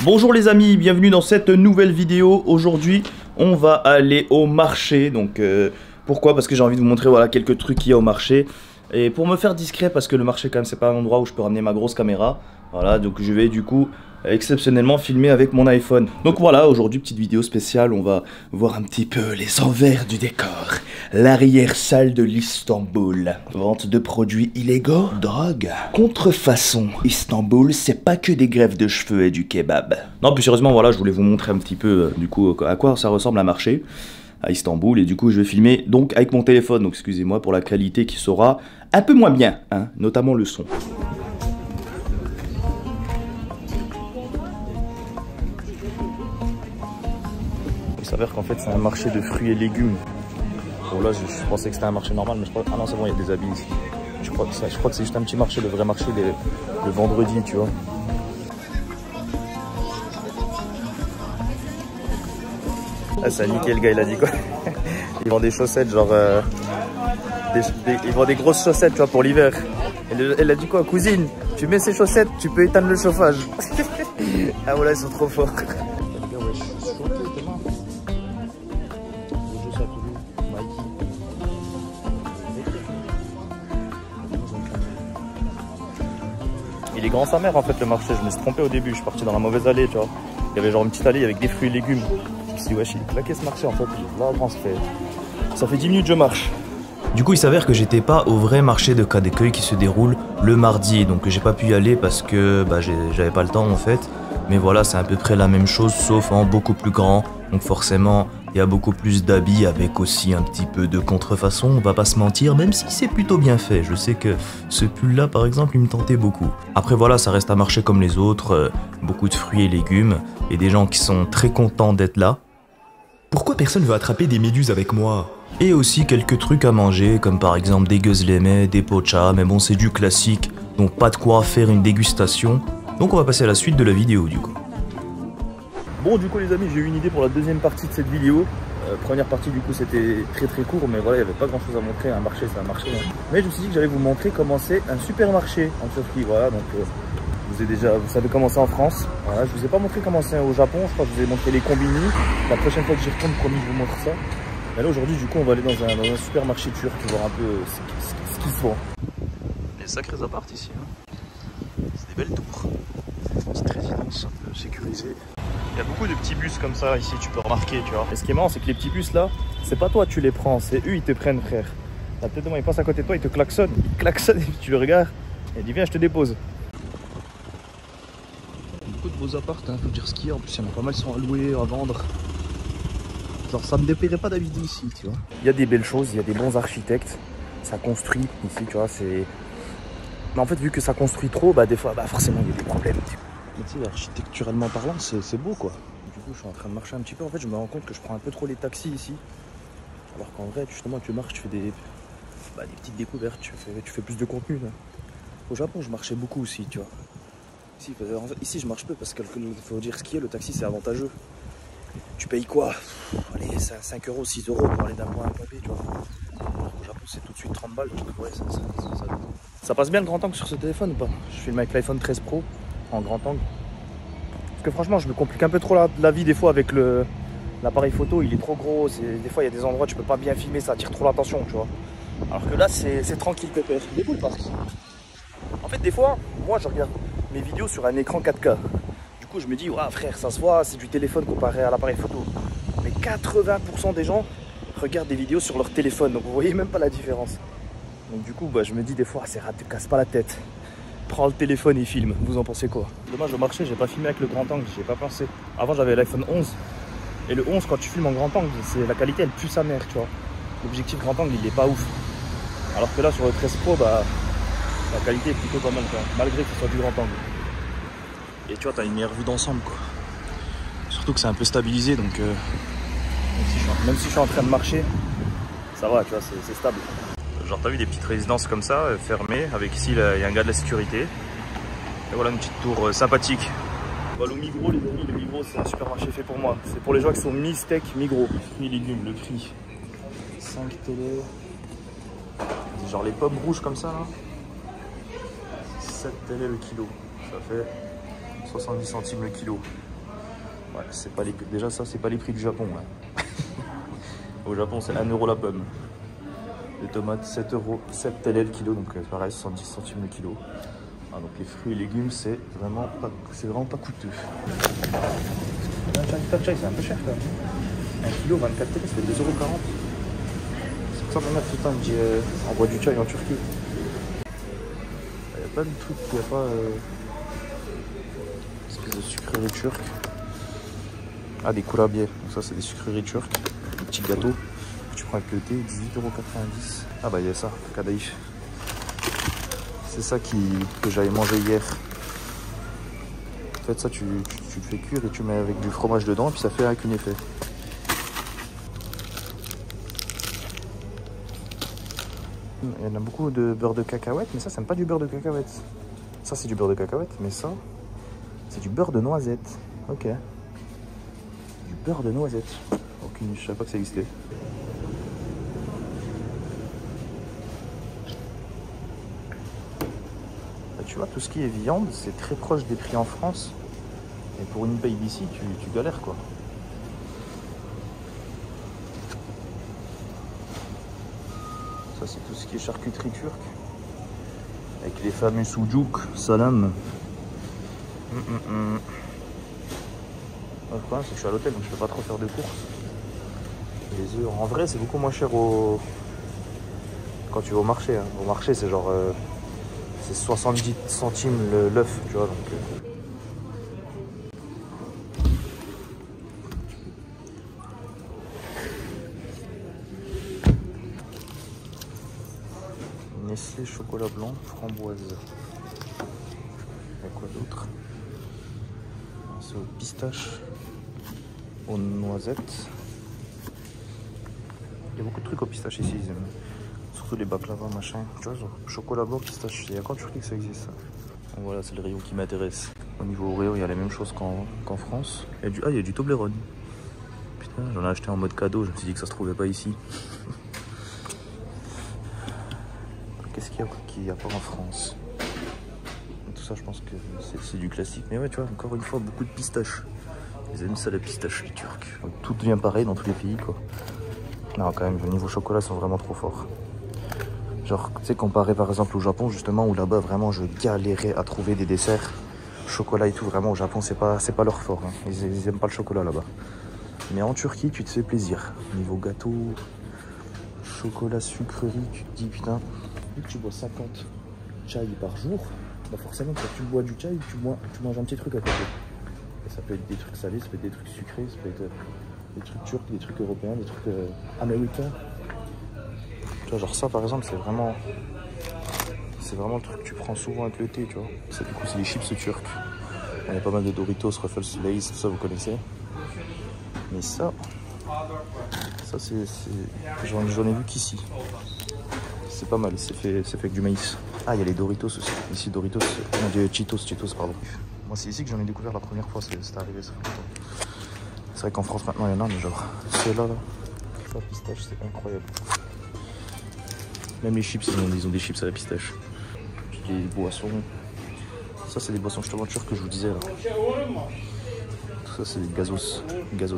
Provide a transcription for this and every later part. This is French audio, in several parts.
Bonjour les amis, bienvenue dans cette nouvelle vidéo. Aujourd'hui on va aller au marché. Donc pourquoi? Parce que j'ai envie de vous montrer voilà, quelques trucs qu'il y a au marché. Et pour me faire discret, parce que le marché quand même c'est pas un endroit où je peux ramener ma grosse caméra. Voilà, donc je vais du coup exceptionnellement filmer avec mon iPhone. Donc voilà, aujourd'hui petite vidéo spéciale, on va voir un petit peu les envers du décor. L'arrière-salle de l'Istanbul. Vente de produits illégaux, drogue, contrefaçon. Istanbul, c'est pas que des greffes de cheveux et du kebab. Non, plus sérieusement, voilà, je voulais vous montrer un petit peu du coup à quoi ça ressemble un marché à Istanbul, et du coup je vais filmer donc avec mon téléphone, donc excusez-moi pour la qualité qui sera un peu moins bien, hein, notamment le son. Il s'avère qu'en fait c'est un marché de fruits et légumes. Bon là je pensais que c'était un marché normal, mais je crois... Ah non c'est bon, il y a des habits ici. Je crois que c'est juste un petit marché, le vrai marché le vendredi, tu vois. Ah ça a niqué le gars, il a dit quoi? Il vend des chaussettes genre... il vend des grosses chaussettes tu vois pour l'hiver. Elle a dit quoi? Cousine, tu mets ces chaussettes, tu peux éteindre le chauffage. Ah voilà, ils sont trop forts. Il est grand sa mère en fait le marché, je me suis trompé au début, je suis parti dans la mauvaise allée tu vois. Il y avait genre une petite allée avec des fruits et légumes. Je me suis dit wesh, il est claqué ce marché en fait. Là ça fait 10 minutes que je marche. Du coup il s'avère que j'étais pas au vrai marché de Kadıköy qui se déroule le mardi. Donc j'ai pas pu y aller parce que j'avais pas le temps en fait. Mais voilà, c'est à peu près la même chose sauf en beaucoup plus grand. Donc forcément il y a beaucoup plus d'habits avec aussi un petit peu de contrefaçon, on va pas se mentir, même si c'est plutôt bien fait. Je sais que ce pull là par exemple il me tentait beaucoup. Après voilà, ça reste un marché comme les autres, beaucoup de fruits et légumes et des gens qui sont très contents d'être là. Pourquoi personne veut attraper des méduses avec moi? Et aussi quelques trucs à manger comme par exemple des gözleme, des poğaça, mais bon c'est du classique, donc pas de quoi faire une dégustation. Donc on va passer à la suite de la vidéo du coup. Bon du coup les amis, j'ai eu une idée pour la deuxième partie de cette vidéo. Première partie du coup c'était très court, mais voilà, il n'y avait pas grand chose à montrer. Un marché c'est un marché, hein. Mais je me suis dit que j'allais vous montrer comment c'est un supermarché en Turquie. Voilà, donc vous savez comment c'est en France. Voilà, je vous ai pas montré comment c'est au Japon, je crois que je vous ai montré les combini. La prochaine fois que j'y retourne, promis, je vous montre ça. Mais là aujourd'hui du coup on va aller dans un supermarché turc, voir un peu ce qui se vend. Des sacrés apparts ici, hein. C'est des belles tours. Petite résidence un peu sécurisée. Il y a beaucoup de petits bus comme ça ici, tu peux remarquer, tu vois. Et ce qui est marrant, c'est que les petits bus là, c'est pas toi tu les prends, c'est eux ils te prennent, frère. La tête de moi, ils passent à côté de toi, ils te klaxonnent. Ils klaxonnent et puis tu le regardes et il dit viens, je te dépose. Beaucoup de beaux apparts, hein, faut dire ce qu'il y a. En plus, il y en a pas mal qui sont à louer, à vendre. Genre, ça me déplairait pas d'habiter ici, tu vois. Il y a des belles choses, il y a des bons architectes. Ça construit ici, tu vois, c'est. Mais en fait, vu que ça construit trop, des fois, forcément, il y a des problèmes. Mais tu sais, architecturalement parlant, c'est beau quoi. Du coup, je suis en train de marcher un petit peu. En fait, je me rends compte que je prends un peu trop les taxis ici. Alors qu'en vrai, justement, tu marches, tu fais des petites découvertes, tu fais plus de contenu. Là. Au Japon, je marchais beaucoup aussi, tu vois. Ici, je marche peu parce qu'il faut dire ce qui est, le taxi, c'est avantageux. Tu payes quoi? Allez, 5 euros, 6 euros pour aller d'un point à un point B, tu vois. Alors qu'au Japon, c'est tout de suite 30 balles. Ouais, ça passe bien le grand angle sur ce téléphone ou pas? Je filme avec l'iPhone 13 Pro en grand angle. Parce que franchement, je me complique un peu trop la vie des fois avec l'appareil photo. Il est trop gros. Des fois, il y a des endroits où tu peux pas bien filmer, ça attire trop l'attention, tu vois. Alors que là, c'est tranquille, pépère. Il est beau le parc. En fait, des fois, moi, je regarde mes vidéos sur un écran 4K. Du coup, je me dis, ouais, frère, ça se voit, c'est du téléphone comparé à l'appareil photo. Mais 80% des gens regardent des vidéos sur leur téléphone. Donc, vous voyez même pas la différence. Donc, du coup, je me dis des fois, c'est rare, te casse pas la tête. Prends le téléphone et filme, vous en pensez quoi? Dommage, au marché, j'ai pas filmé avec le grand angle, j'ai pas pensé. Avant, j'avais l'iPhone 11. Et le 11, quand tu filmes en grand angle, la qualité, elle pue sa mère, tu vois. L'objectif grand angle, il est pas ouf. Alors que là, sur le 13 Pro, la qualité est plutôt pas mal, quoi, malgré que ce soit du grand angle. Et tu vois, t'as une meilleure vue d'ensemble, quoi. Surtout que c'est un peu stabilisé, donc même si je suis en train de marcher, ça va, tu vois, c'est stable. Genre t'as vu des petites résidences comme ça, fermées, avec ici il y a un gars de la sécurité. Et voilà une petite tour sympathique. Le Migros les amis, le Migros c'est un supermarché fait pour moi. C'est pour les gens qui sont mi-steak, Migros. Fruits et légumes, le prix. 5 télé. Genre les pommes rouges comme ça là. 7 télé le kilo. Ça fait 70 centimes le kilo. Ouais, c'est pas les... Déjà ça, c'est pas les prix du Japon. Hein. Au Japon, c'est 1 € la pomme. Les tomates, 7 €, 7 TL le kilo, donc pareil, 70 centimes le kilo. Ah, donc les fruits et légumes, c'est vraiment pas coûteux. Un chai, c'est un peu cher quand même. 1 kilo, 24 TL, ça fait 2,40 €. C'est pour ça que ma mère tout le temps me dit on boit du chai en Turquie. Il y a plein de trucs, il n'y a pas espèce de sucrerie turque. Ah, des kurabiye, donc ça c'est des sucreries turques, des petits gâteaux. Tu prends avec le thé, 18,90 €. Ah bah il y a ça, Kadhaïf. C'est ça que j'avais mangé hier. En fait ça tu le fais cuire et tu mets avec du fromage dedans et puis ça fait avec un effet. Il y en a beaucoup de beurre de cacahuète, mais ça c'est pas du beurre de cacahuète. Ça c'est du beurre de cacahuète, mais ça c'est du beurre de noisette. Ok. Du beurre de noisette. Aucune, je savais pas que ça existait. Tu vois, tout ce qui est viande, c'est très proche des prix en France. Et pour une paye d'ici, tu galères quoi. Ça, c'est tout ce qui est charcuterie turque. Avec les fameux sucuk, salam. Le problème, c'est que je suis à l'hôtel, donc je peux pas trop faire de courses. Les œufs, en vrai, c'est beaucoup moins cher quand tu vas au marché. Hein. Au marché, c'est genre... c'est 70 centimes l'œuf, tu vois, donc... Nestlé chocolat blanc, framboise. Il y a quoi d'autre? C'est aux pistaches, aux noisettes. Il y a beaucoup de trucs aux pistaches ici, ils aiment. Surtout les baklava, machin. Tu vois, genre chocolat blanc, pistache. Il y a qu'en Turquie que ça existe, ça. Donc voilà, c'est le rayon qui m'intéresse. Au niveau Oreo, il y a la même chose qu'en France. Il y a du Toblerone. Putain, j'en ai acheté en mode cadeau. Je me suis dit que ça se trouvait pas ici. Qu'est-ce qu'il y a pas en France? Tout ça, je pense que c'est du classique. Mais ouais, tu vois, encore une fois, beaucoup de pistaches. Ils aiment ça, la pistache, les Turcs. Donc, tout devient pareil dans tous les pays, quoi. Non, quand même, au niveau chocolat, ils sont vraiment trop forts. Genre, tu sais, comparé par exemple au Japon, justement, où là-bas, vraiment, je galérais à trouver des desserts. Chocolat et tout, vraiment, au Japon, c'est pas leur fort. Hein. Ils aiment pas le chocolat là-bas. Mais en Turquie, tu te fais plaisir. Niveau gâteau, chocolat, sucrerie, tu te dis, putain, vu que tu bois 50 chai par jour, bah forcément, quand tu bois du chai, tu manges un petit truc à côté. Et ça peut être des trucs salés, ça peut être des trucs sucrés, ça peut être des trucs turcs, des trucs européens, des trucs américains. Tu vois, genre ça par exemple, c'est vraiment le truc que tu prends souvent avec le thé, tu vois. Ça, du coup, c'est les chips turcs. Il y a pas mal de Doritos, Ruffles, Lay's, tout ça, vous connaissez. Mais ça c'est j'en ai vu qu'ici. C'est pas mal, c'est fait avec du maïs. Ah, il y a les Doritos aussi. Ici, Doritos, on dit Cheetos, pardon. Moi, c'est ici que j'en ai découvert la première fois, c'est arrivé ça fait longtemps. C'est vrai qu'en France, maintenant, il y en a, mais genre, ceux-là, la pistache, c'est incroyable. Même les chips, ils ont des chips à la pistache. Puis des boissons. Ça, c'est des boissons justement turques que je vous disais là. Tout ça, c'est des gazos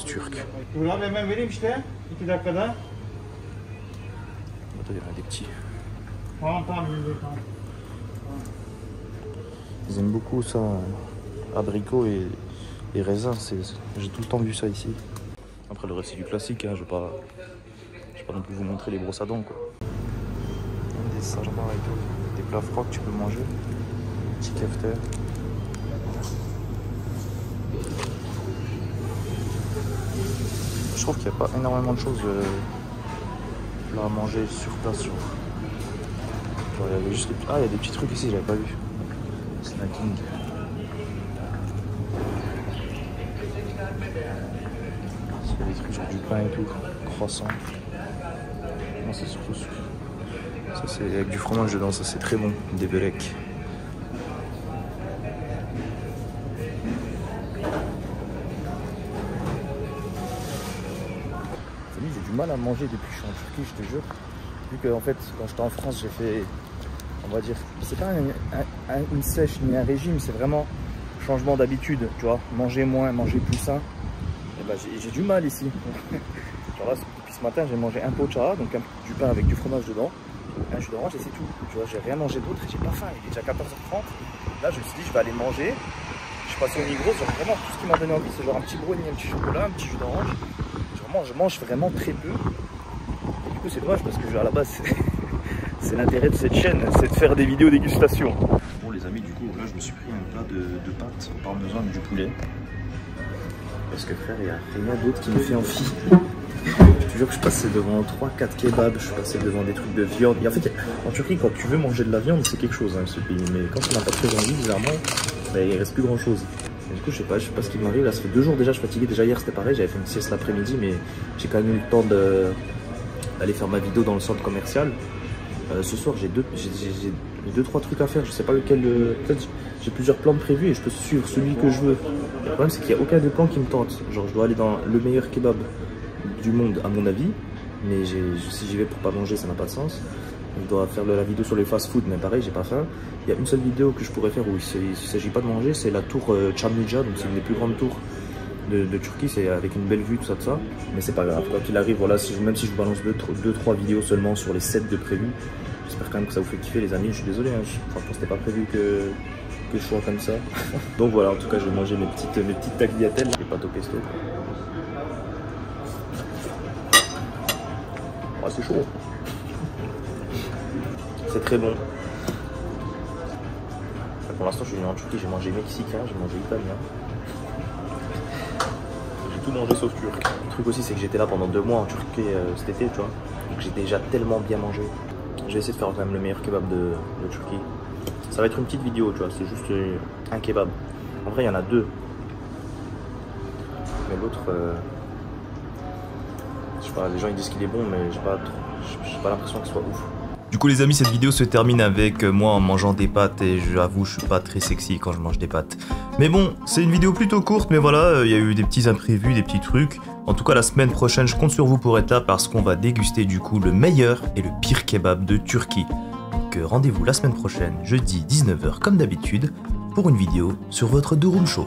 turcs. Attends, il y en a des petits. Ils aiment beaucoup ça, abricots et raisins. J'ai tout le temps vu ça ici. Après, le reste, c'est du classique. Hein. Je vais pas non plus vous montrer les brosses à dents, quoi. Des sarma et tout. Des plats froids que tu peux manger. Petit kefter. Je trouve qu'il n'y a pas énormément de choses là à manger sur place. Genre, il y avait juste il y a des petits trucs ici, j'avais pas vu. Snacking. C'est des trucs genre du pain et tout. Croissant. Non, c'est surtout ça, c'est avec du fromage dedans, ça c'est très bon. Des belecs. J'ai du mal à manger depuis que je suis en Turquie, je te jure. Vu que en fait, quand j'étais en France, j'ai fait, on va dire, c'est pas une sèche ni un régime, c'est vraiment changement d'habitude, tu vois, manger moins, manger plus sain, et ben j'ai du mal ici. Genre là, depuis ce matin, j'ai mangé un pot de chara, donc du pain avec du fromage dedans, un jus d'orange et c'est tout. Tu vois, j'ai rien mangé d'autre et j'ai pas faim. Il est déjà 14h30. Là, je me suis dit, je vais aller manger. Je suis passé au Migros, genre vraiment tout ce qui m'a donné envie, c'est genre un petit brownie, un petit chocolat, un petit jus d'orange. Je mange vraiment très peu. Et du coup, c'est dommage parce que à la base, c'est l'intérêt de cette chaîne, c'est de faire des vidéos dégustation. Bon les amis, du coup, là je me suis pris un plat de pâtes au parmesan avec du poulet. Parce que frère, il n'y a rien d'autre qui me fait envie. Je te jure que je passais devant 3-4 kebabs, je suis passé devant des trucs de viande. Et en fait, en Turquie, quand tu veux manger de la viande, c'est quelque chose, hein, ce pays. Mais quand on n'a pas très envie, bizarrement, bah, il reste plus grand chose. Et du coup, je sais pas ce qui m'arrive. Là, ça fait 2 jours déjà, je suis fatigué. Déjà hier, c'était pareil, j'avais fait une sieste l'après-midi, mais j'ai quand même eu le temps d'aller faire ma vidéo dans le centre commercial. Ce soir, j'ai 2-3 trucs à faire. Je sais pas lequel. Peut-être j'ai plusieurs plans prévus et je peux suivre celui que je veux. Le problème, c'est qu'il n'y a aucun des plans qui me tente. Genre, je dois aller dans le meilleur kebab du monde, à mon avis. Mais si j'y vais pour pas manger, ça n'a pas de sens. Je dois faire la vidéo sur les fast-food, mais pareil, j'ai pas faim. Il y a une seule vidéo que je pourrais faire où il ne s'agit pas de manger, c'est la tour Çamlıca, donc c'est une des plus grandes tours de Turquie, c'est avec une belle vue, tout ça. Mais c'est pas grave, quoi qu'il arrive, voilà, même si je balance 2-3 vidéos seulement sur les 7 de prévues, j'espère quand même que ça vous fait kiffer les amis. Je suis désolé, hein, franchement c'était pas prévu que je sois comme ça. Donc voilà, en tout cas je vais manger mes petites tagliatelles, les pâtes au pesto. Oh, c'est chaud. C'est très bon. Pour l'instant je suis venu en Turquie, j'ai mangé mexicain, j'ai mangé italien. Tout manger sauf turc. Le truc aussi c'est que j'étais là pendant 2 mois en Turquie cet été, tu vois. Donc j'ai déjà tellement bien mangé. Je vais essayer de faire quand même le meilleur kebab de Turquie. Ça va être une petite vidéo, tu vois, c'est juste un kebab. En vrai il y en a 2. Mais l'autre, je sais pas, les gens ils disent qu'il est bon mais j'ai pas l'impression qu'il soit ouf. Du coup les amis, cette vidéo se termine avec moi en mangeant des pâtes et j'avoue je suis pas très sexy quand je mange des pâtes. Mais bon, c'est une vidéo plutôt courte mais voilà, il y a eu des petits imprévus, des petits trucs. En tout cas la semaine prochaine je compte sur vous pour être là parce qu'on va déguster du coup le meilleur et le pire kebab de Turquie. Donc rendez-vous la semaine prochaine, jeudi 19h comme d'habitude, pour une vidéo sur votre Durum Show.